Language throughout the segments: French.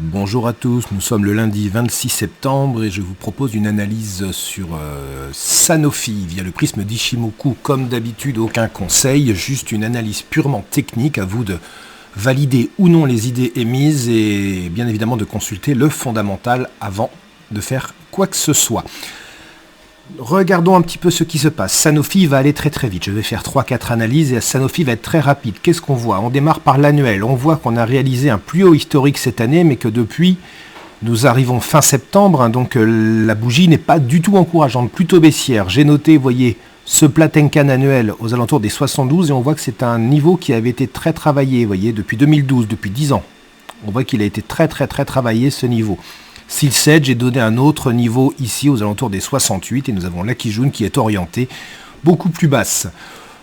Bonjour à tous, nous sommes le lundi 26 septembre et je vous propose une analyse sur Sanofi via le prisme d'Ishimoku. Comme d'habitude, aucun conseil, juste une analyse purement technique, à vous de valider ou non les idées émises et bien évidemment de consulter le fondamental avant de faire quoi que ce soit. Regardons un petit peu ce qui se passe. Sanofi va aller très très vite. Je vais faire 3-4 analyses et Sanofi va être très rapide. Qu'est-ce qu'on voit? On démarre par l'annuel. On voit qu'on a réalisé un plus haut historique cette année, mais que depuis, nous arrivons fin septembre, donc la bougie n'est pas du tout encourageante, plutôt baissière. J'ai noté, vous voyez, ce plat Tenkan annuel aux alentours des 72 et on voit que c'est un niveau qui avait été très travaillé, vous voyez, depuis 2012, depuis 10 ans. On voit qu'il a été très travaillé ce niveau. Silsed, j'ai donné un autre niveau ici aux alentours des 68 et nous avons l'Akijun qui est orienté beaucoup plus basse.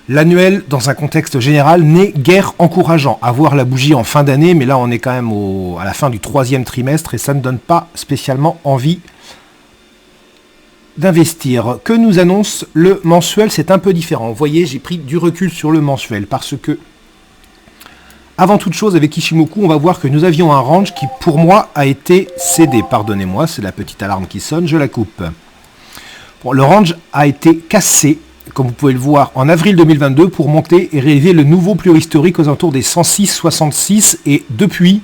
L'annuel, dans un contexte général, n'est guère encourageant. À voir la bougie en fin d'année, mais là on est quand même à la fin du 3e trimestre et ça ne donne pas spécialement envie d'investir. Que nous annonce le mensuel? C'est un peu différent. Vous voyez, j'ai pris du recul sur le mensuel parce que avant toute chose, avec Ishimoku, on va voir que nous avions un range qui, pour moi, a été cédé. Pardonnez-moi, c'est la petite alarme qui sonne, je la coupe. Bon, le range a été cassé, comme vous pouvez le voir, en avril 2022 pour monter et réaliser le nouveau plus haut historique aux alentours des 106,66. Et depuis,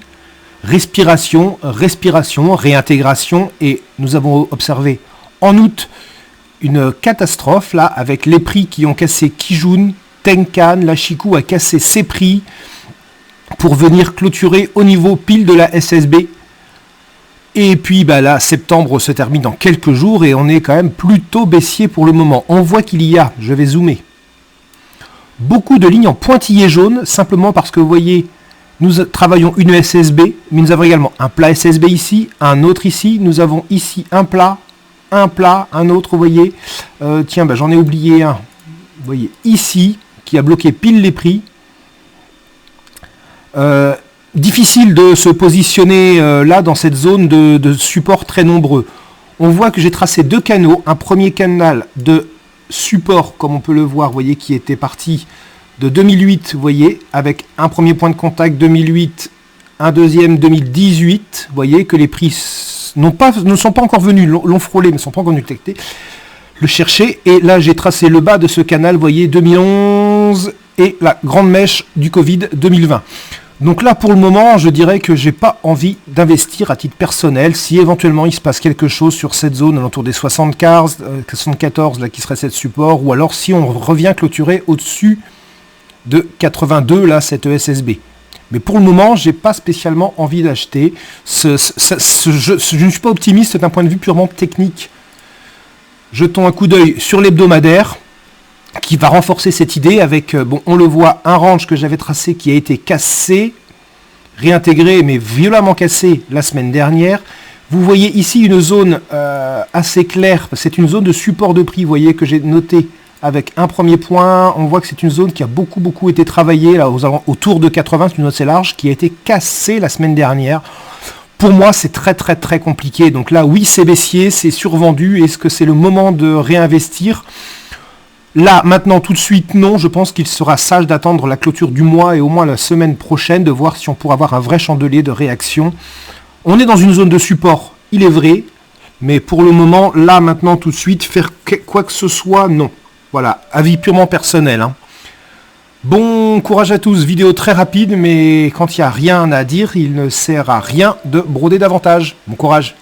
respiration, réintégration. Et nous avons observé en août une catastrophe, là, avec les prix qui ont cassé Kijun, Tenkan, l'Ashiku a cassé ses prix pour venir clôturer au niveau pile de la SSB. Et puis là, septembre se termine dans quelques jours et on est quand même plutôt baissier pour le moment. On voit qu'il y a, je vais zoomer, beaucoup de lignes en pointillés jaunes, simplement parce que vous voyez, nous travaillons une SSB, mais nous avons également un plat SSB ici, un autre ici, nous avons ici un plat, un autre, vous voyez. Tiens, j'en ai oublié un, vous voyez, ici, qui a bloqué pile les prix. Difficile de se positionner là dans cette zone de support très nombreux. On voit que j'ai tracé deux canaux, un premier canal de support comme on peut le voir, vous voyez, qui était parti de 2008, vous voyez, avec un premier point de contact 2008, un deuxième 2018, vous voyez que les prix ne sont pas encore venus, l'ont frôlé mais ne sont pas encore venus détecter, le chercher, et là j'ai tracé le bas de ce canal, vous voyez, 2011 et la grande mèche du Covid 2020. Donc là, pour le moment, je dirais que j'ai pas envie d'investir à titre personnel. Si éventuellement il se passe quelque chose sur cette zone alentour des 74 là, qui serait cette support, ou alors si on revient clôturer au-dessus de 82, là, cette SSB. Mais pour le moment, j'ai pas spécialement envie d'acheter. Je ne suis pas optimiste d'un point de vue purement technique. Jetons un coup d'œil sur l'hebdomadaire, qui va renforcer cette idée avec, on le voit, un range que j'avais tracé qui a été cassé, réintégré, mais violemment cassé la semaine dernière. Vous voyez ici une zone assez claire, c'est une zone de support de prix, vous voyez, que j'ai noté avec un premier point. On voit que c'est une zone qui a beaucoup été travaillée, là, autour de 80, c'est une zone assez large, qui a été cassée la semaine dernière. Pour moi, c'est très compliqué. Donc là, oui, c'est baissier, c'est survendu. Est-ce que c'est le moment de réinvestir ? Là, maintenant, tout de suite, non. Je pense qu'il sera sage d'attendre la clôture du mois et au moins la semaine prochaine, de voir si on pourra avoir un vrai chandelier de réaction. On est dans une zone de support, il est vrai, mais pour le moment, là, maintenant, tout de suite, faire quoi que ce soit, non. Voilà, avis purement personnel. Bon courage à tous, vidéo très rapide, mais quand il n'y a rien à dire, il ne sert à rien de broder davantage. Bon courage.